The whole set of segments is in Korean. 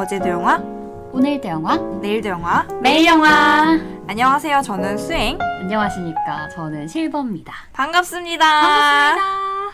어제도 영화, 오늘도 영화, 내일도 영화, 매일 영화. 안녕하세요. 저는 수행. 안녕하십니까. 저는 실버입니다. 반갑습니다. 반갑습니다.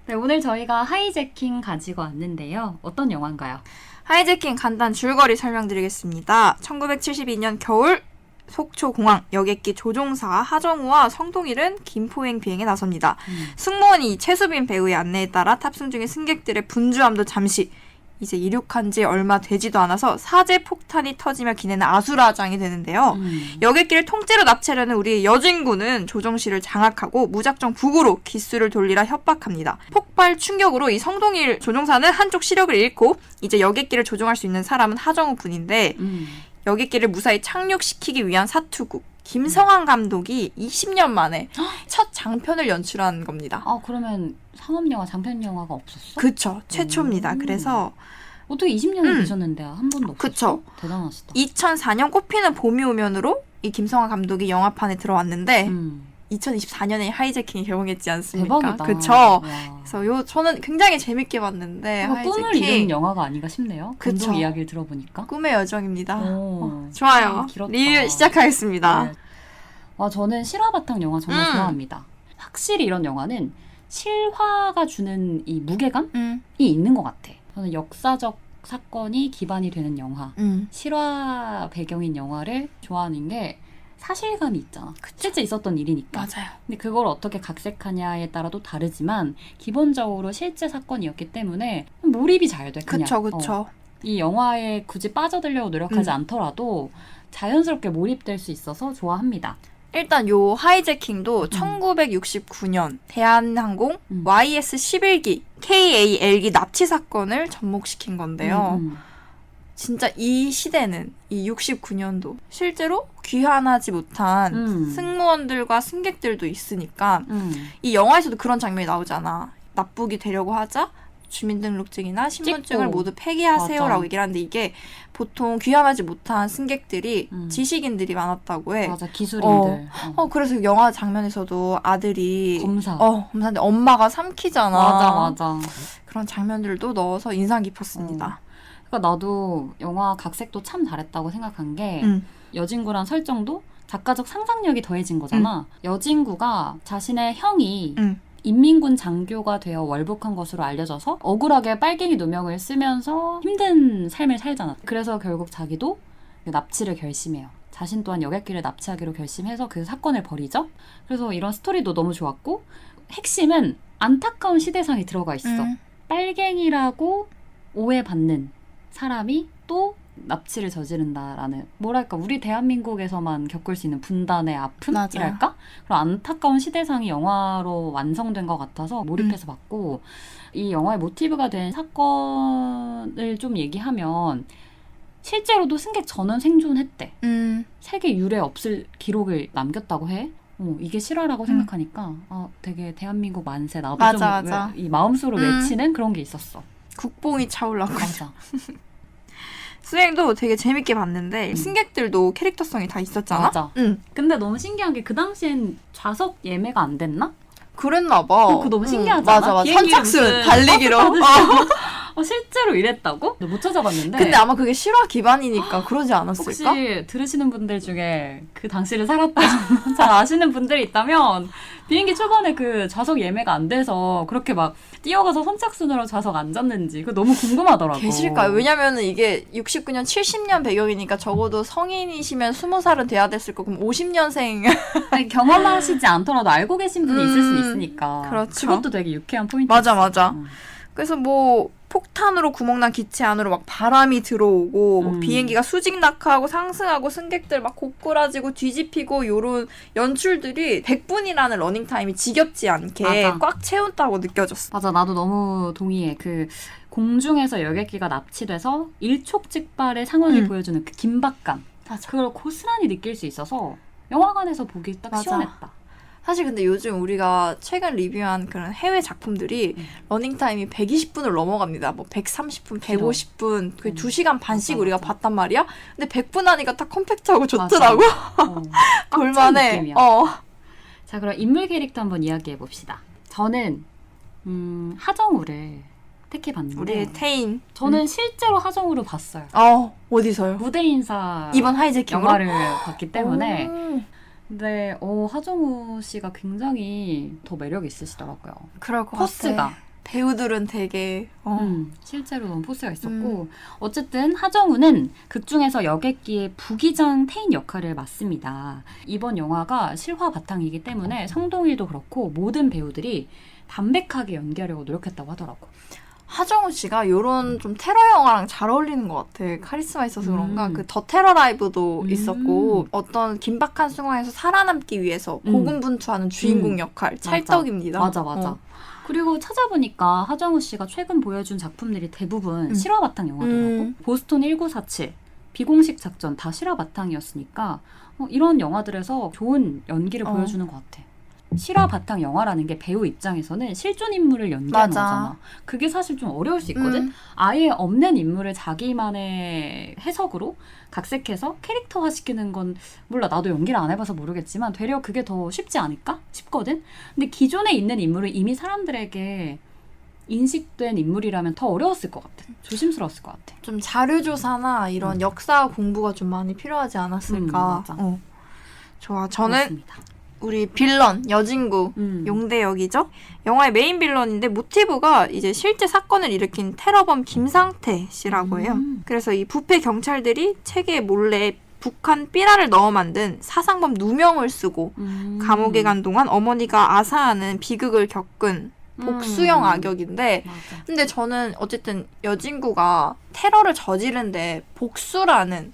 네, 오늘 저희가 하이제킹 가지고 왔는데요. 어떤 영화인가요? 하이제킹 간단 줄거리 설명드리겠습니다. 1972년 겨울 속초공항 여객기 조종사 하정우와 성동일은 김포행 비행에 나섭니다. 승무원이 최수빈 배우의 안내에 따라 탑승 중인 승객들의 분주함도 잠시 이제 이륙한 지 얼마 되지도 않아서 사제 폭탄이 터지며 기내는 아수라장이 되는데요. 여객기를 통째로 납치하려는 우리 여진구는 조종실을 장악하고 무작정 북으로 기수를 돌리라 협박합니다. 폭발 충격으로 이 성동일 조종사는 한쪽 시력을 잃고 이제 여객기를 조종할 수 있는 사람은 하정우 뿐인데 여객기를 무사히 착륙시키기 위한 사투국 김성환 감독이 20년 만에 첫 장편을 연출한 겁니다. 아, 그러면 상업영화, 장편영화가 없었어? 그쵸. 최초입니다. 그래서 어떻게 20년을 계셨는데 한 번도 없었어? 그쵸. 대단하시다. 2004년 꽃피는 봄이 오면으로 이 김성환 감독이 영화판에 들어왔는데 2024년에 하이제킹이 개봉했지 않습니까? 대박이다. 그쵸. 와. 그래서 저는 굉장히 재밌게 봤는데 꿈을 이룬 영화가 아닌가 싶네요. 그쵸. 감독 이야기를 들어보니까. 꿈의 여정입니다. 오. 좋아요. 길었다. 리뷰 시작하겠습니다. 네. 와, 저는 실화 바탕 영화 정말 좋아합니다. 확실히 이런 영화는 실화가 주는 이 무게감이 있는 것 같아. 저는 역사적 사건이 기반이 되는 영화, 실화 배경인 영화를 좋아하는 게 사실감이 있잖아. 실제 있었던 일이니까. 맞아요. 근데 그걸 어떻게 각색하냐에 따라도 다르지만 기본적으로 실제 사건이었기 때문에 몰입이 잘 돼. 그냥. 그쵸. 이 영화에 굳이 빠져들려고 노력하지 않더라도 자연스럽게 몰입될 수 있어서 좋아합니다. 일단 요 하이제킹도 1969년 대한항공 YS-11기 KAL기 납치 사건을 접목시킨 건데요. 진짜 이 시대는 이 69년도 실제로 귀환하지 못한 승무원들과 승객들도 있으니까 이 영화에서도 그런 장면이 나오잖아. 납북이 되려고 하자 주민등록증이나 신분증을 찍고. 모두 폐기하세요라고 맞아. 얘기를 하는데 이게 보통 귀환하지 못한 승객들이 지식인들이 많았다고 해. 맞아, 기술인들. 그래서 영화 장면에서도 아들이 검사인데 엄마가 삼키잖아. 맞아. 그런 장면들도 넣어서 인상 깊었습니다. 그러니까 나도 영화 각색도 참 잘했다고 생각한 게 여진구란 설정도 작가적 상상력이 더해진 거잖아. 여진구가 자신의 형이 인민군 장교가 되어 월북한 것으로 알려져서 억울하게 빨갱이 누명을 쓰면서 힘든 삶을 살잖아. 그래서 결국 자기도 납치를 결심해요. 자신 또한 여객기를 납치하기로 결심해서 그 사건을 벌이죠. 그래서 이런 스토리도 너무 좋았고 핵심은 안타까운 시대상이 들어가 있어. 빨갱이라고 오해받는 사람이 또 납치를 저지른다라는 뭐랄까 우리 대한민국에서만 겪을 수 있는 분단의 아픔이랄까? 그런 안타까운 시대상이 영화로 완성된 것 같아서 몰입해서 봤고 이 영화의 모티브가 된 사건을 좀 얘기하면 실제로도 승객 전원 생존했대. 세계 유례 없을 기록을 남겼다고 해. 이게 실화라고 생각하니까 되게 대한민국 만세 나도 맞아. 이 마음속으로 외치는 그런 게 있었어. 국뽕이 차올랐고. 맞아. 수행도 되게 재밌게 봤는데 승객들도 캐릭터성이 다 있었잖아. 맞아. 근데 너무 신기한 게 그 당시엔 좌석 예매가 안 됐나? 그랬나 봐. 그거 너무 신기하잖아. 맞아. 비행기를 선착순 무슨 달리기로. 실제로 이랬다고? 못 찾아봤는데. 근데 아마 그게 실화 기반이니까 그러지 않았을까? 혹시 들으시는 분들 중에 그 당시를 살았다 잘 아시는 분들이 있다면 비행기 초반에 그 좌석 예매가 안 돼서 그렇게 막 뛰어가서 선착순으로 좌석 앉았는지 그거 너무 궁금하더라고. 계실까요? 왜냐면은 이게 69년 70년 배경이니까 적어도 성인이시면 20살은 돼야 됐을 거고 그럼 50년생 아니, 경험하시지 않더라도 알고 계신 분이 있을 수 있으니까. 그렇죠. 그것도 되게 유쾌한 포인트. 맞아. 그래서 뭐 폭탄으로 구멍난 기체 안으로 막 바람이 들어오고 뭐 비행기가 수직 낙하하고 상승하고 승객들 막 고꾸라지고 뒤집히고 요런 연출들이 100분이라는 러닝타임이 지겹지 않게 꽉 채운다고 느껴졌어. 맞아, 나도 너무 동의해. 그 공중에서 여객기가 납치돼서 일촉즉발의 상황을 보여주는 그 긴박감. 맞아. 그걸 고스란히 느낄 수 있어서 영화관에서 보기 딱 시원했다. 사실 근데 요즘 우리가 최근 리뷰한 그런 해외 작품들이 러닝타임이 120분을 넘어갑니다. 뭐 130분, 150분, 그 2시간 반씩 우리가 봤단 말이야. 근데 100분 하니까 딱 컴팩트하고 좋더라고. 볼만해. 자, 그럼 인물 캐릭터 한번 이야기해 봅시다. 저는 하정우를 택해봤는데 우리의 태인. 저는 실제로 하정우를 봤어요. 어디서요? 무대 인사 이번 하이제킹으로? 영화를 봤기 때문에. 근데 하정우 씨가 굉장히 더 매력이 있으시더라고요. 그럴 것 포스가. 같아. 배우들은 되게 실제로 너무 포스가 있었고 어쨌든 하정우는 극중에서 여객기의 부기장 태인 역할을 맡습니다. 이번 영화가 실화 바탕이기 때문에 성동일도 그렇고 모든 배우들이 담백하게 연기하려고 노력했다고 하더라고. 하정우 씨가 이런 좀 테러 영화랑 잘 어울리는 것 같아. 카리스마 있어서 그런가. 그 더 테러 라이브도 있었고 어떤 긴박한 상황에서 살아남기 위해서 고군분투하는 주인공 역할 찰떡입니다. 맞아. 그리고 찾아보니까 하정우 씨가 최근 보여준 작품들이 대부분 실화 바탕 영화더라고. 보스턴 1947, 비공식 작전 다 실화 바탕이었으니까 이런 영화들에서 좋은 연기를 보여주는 것 같아. 실화 바탕 영화라는 게 배우 입장에서는 실존 인물을 연기하는 거잖아. 그게 사실 좀 어려울 수 있거든. 아예 없는 인물을 자기만의 해석으로 각색해서 캐릭터화시키는 건 몰라. 나도 연기를 안 해봐서 모르겠지만 되려 그게 더 쉽지 않을까 싶거든. 근데 기존에 있는 인물을 이미 사람들에게 인식된 인물이라면 더 어려웠을 것 같아. 조심스러웠을 것 같아. 좀 자료조사나 이런 역사 공부가 좀 많이 필요하지 않았을까. 맞아. 좋아. 저는 그렇습니다. 우리 빌런 여진구 용대역이죠. 영화의 메인 빌런인데 모티브가 이제 실제 사건을 일으킨 테러범 김상태 씨라고 해요. 그래서 이 부패 경찰들이 책에 몰래 북한 삐라를 넣어 만든 사상범 누명을 쓰고 감옥에 간 동안 어머니가 아사하는 비극을 겪은 복수형 악역인데 근데 저는 어쨌든 여진구가 테러를 저지른데 복수라는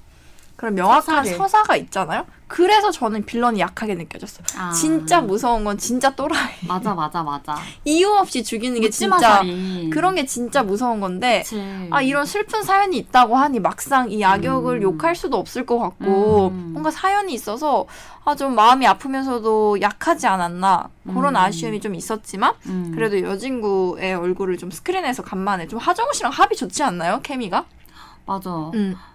그런 명확한 서사가 있잖아요. 그래서 저는 빌런이 약하게 느껴졌어요. 진짜 무서운 건 진짜 또라이. 맞아. 이유 없이 죽이는 게 진짜 묻지마살이. 그런 게 진짜 무서운 건데 그치. 이런 슬픈 사연이 있다고 하니 막상 이 악역을 욕할 수도 없을 것 같고 뭔가 사연이 있어서 좀 마음이 아프면서도 약하지 않았나 그런 아쉬움이 좀 있었지만 그래도 여진구의 얼굴을 좀 스크린에서 간만에 좀 하정우 씨랑 합이 좋지 않나요? 케미가? 맞아.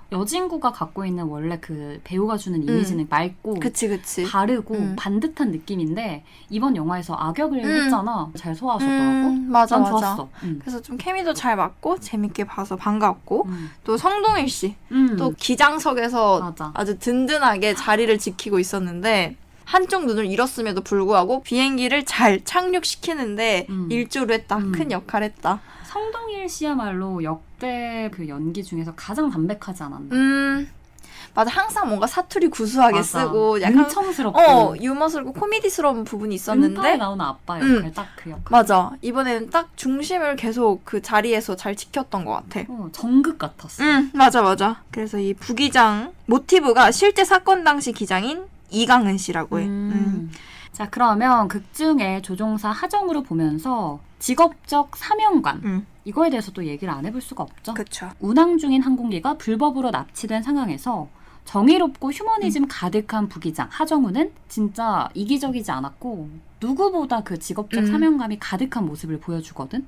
여진구가 갖고 있는 원래 그 배우가 주는 이미지는 맑고 그치. 바르고 반듯한 느낌인데 이번 영화에서 악역을 했잖아. 잘 소화하셨더라고. 맞아. 좋았어. 그래서 좀 케미도 잘 맞고 재밌게 봐서 반갑고 또 성동일 씨 또 기장석에서 맞아. 아주 든든하게 자리를 지키고 있었는데 한쪽 눈을 잃었음에도 불구하고 비행기를 잘 착륙시키는데 일조를 했다. 큰 역할을 했다. 성동일 씨야말로 역대 그 연기 중에서 가장 담백하지 않았나? 맞아. 항상 뭔가 사투리 구수하게 쓰고 약간 능청스럽고 유머스럽고 코미디스러운 부분이 음파에 있었는데 나오는 아빠 역할 딱 그 역할. 맞아. 이번에는 딱 중심을 계속 그 자리에서 잘 지켰던 것 같아. 정극 같았어. 맞아. 그래서 이 부기장 모티브가 실제 사건 당시 기장인 이강은 씨라고 해. 자, 그러면 극중의 조종사 하정우를 보면서 직업적 사명감 이거에 대해서 또 얘기를 안 해볼 수가 없죠. 그렇죠. 운항 중인 항공기가 불법으로 납치된 상황에서 정의롭고 휴머니즘 가득한 부기장 하정우는 진짜 이기적이지 않았고 누구보다 그 직업적 사명감이 가득한 모습을 보여주거든.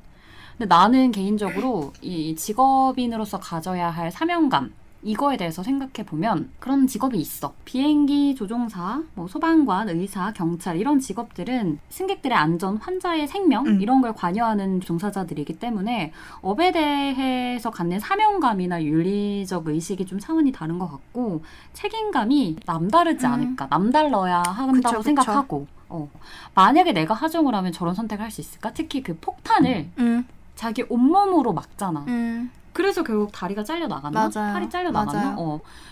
근데 나는 개인적으로 이 직업인으로서 가져야 할 사명감 이거에 대해서 생각해보면 그런 직업이 있어. 비행기 조종사, 소방관, 의사, 경찰 이런 직업들은 승객들의 안전, 환자의 생명 이런 걸 관여하는 종사자들이기 때문에 업에 대해서 갖는 사명감이나 윤리적 의식이 좀 차원이 다른 것 같고 책임감이 남다르지 않을까. 남달러야 한다고 그쵸. 생각하고 만약에 내가 하정우라면 저런 선택을 할 수 있을까? 특히 그 폭탄을 자기 온몸으로 막잖아. 그래서 결국 다리가 잘려나갔나? 맞아요. 팔이 잘려나갔나?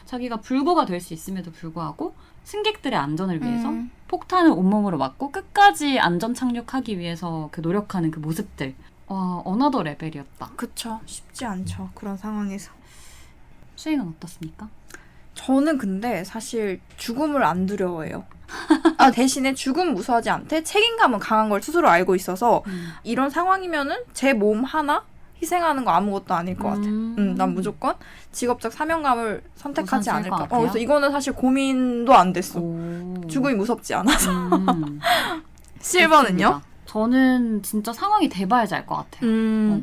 자기가 불구가 될 수 있음에도 불구하고 승객들의 안전을 위해서 폭탄을 온몸으로 맞고 끝까지 안전 착륙하기 위해서 그 노력하는 그 모습들. 어나더 레벨이었다. 그쵸. 쉽지 않죠. 그런 상황에서. 수행은 어떻습니까? 저는 근데 사실 죽음을 안 두려워해요. 대신에 죽음 무서워하지 않대 책임감은 강한 걸 스스로 알고 있어서 이런 상황이면은 제 몸 하나 희생하는 거 아무것도 아닐 것 같아. 난 무조건 직업적 사명감을 선택하지 않을까. 그래서 이거는 사실 고민도 안 됐어. 죽음이 무섭지 않아서. 실버는요? 저는 진짜 상황이 돼봐야지 알 것 같아요.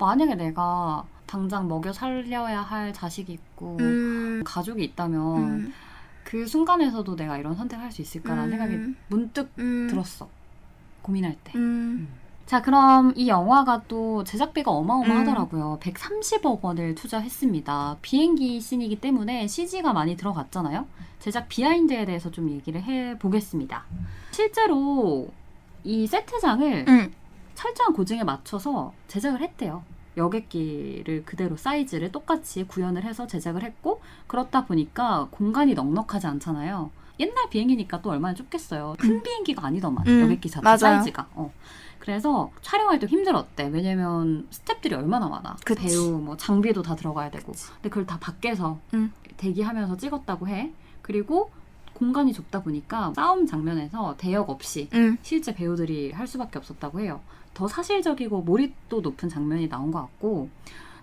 만약에 내가 당장 먹여 살려야 할 자식이 있고 가족이 있다면 그 순간에서도 내가 이런 선택을 할 수 있을까라는 생각이 문득 들었어. 고민할 때. 자, 그럼 이 영화가 또 제작비가 어마어마하더라고요. 130억 원을 투자했습니다. 비행기 씬이기 때문에 CG가 많이 들어갔잖아요. 제작 비하인드에 대해서 좀 얘기를 해보겠습니다. 실제로 이 세트장을 철저한 고증에 맞춰서 제작을 했대요. 여객기를 그대로 사이즈를 똑같이 구현을 해서 제작을 했고, 그렇다 보니까 공간이 넉넉하지 않잖아요. 옛날 비행기니까 또 얼마나 좁겠어요. 큰 비행기가 아니더만, 여객기 자체 맞아요. 사이즈가. 그래서 촬영할 때 힘들었대. 왜냐면 스태프들이 얼마나 많아. 그치. 배우, 뭐 장비도 다 들어가야 되고. 근데 그걸 다 밖에서 대기하면서 찍었다고 해. 그리고 공간이 좁다 보니까 싸움 장면에서 대역 없이 실제 배우들이 할 수밖에 없었다고 해요. 더 사실적이고 몰입도 높은 장면이 나온 것 같고,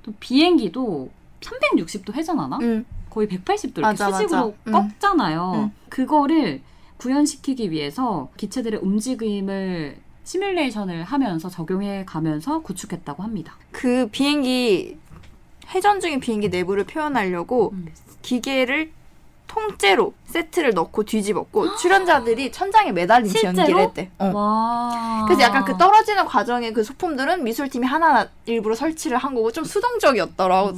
또 비행기도 360도 회전하나? 거의 180도 이렇게 맞아, 수직으로 맞아. 꺾잖아요. 그거를 구현시키기 위해서 기체들의 움직임을 시뮬레이션을 하면서 적용해 가면서 구축했다고 합니다. 그 비행기 회전 중인 비행기 내부를 표현하려고 기계를 통째로 세트를 넣고 뒤집었고 출연자들이 천장에 매달린 채 실제로? 연기를 했대. 와. 그래서 약간 그 떨어지는 과정의 그 소품들은 미술팀이 하나 일부러 설치를 한 거고 좀 수동적이었더라고.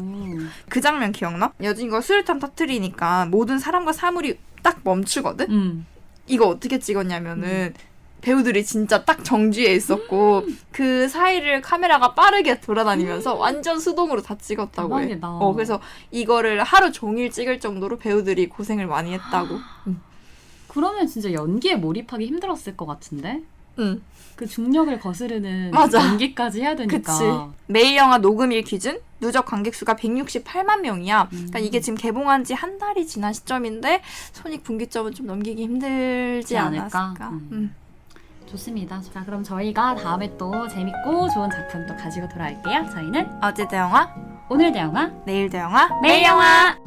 그 장면 기억나? 여진이가 수류탄 터트리니까 모든 사람과 사물이 딱 멈추거든? 이거 어떻게 찍었냐면은 배우들이 진짜 딱 정지해 있었고 그 사이를 카메라가 빠르게 돌아다니면서 완전 수동으로 다 찍었다고 해. 대박이다. 그래서 이거를 하루 종일 찍을 정도로 배우들이 고생을 많이 했다고. 그러면 진짜 연기에 몰입하기 힘들었을 것 같은데? 응. 그 중력을 거스르는 맞아. 연기까지 해야 되니까. 그치. 매일 영화 녹음일 기준 누적 관객 수가 168만 명이야. 그러니까 이게 지금 개봉한 지 한 달이 지난 시점인데 손익 분기점은 좀 넘기기 힘들지 않았을까. 좋습니다. 자, 그럼 저희가 다음에 또 재밌고 좋은 작품 또 가지고 돌아올게요. 저희는 어제도 영화, 오늘도 영화, 내일도 영화, 매일 영화!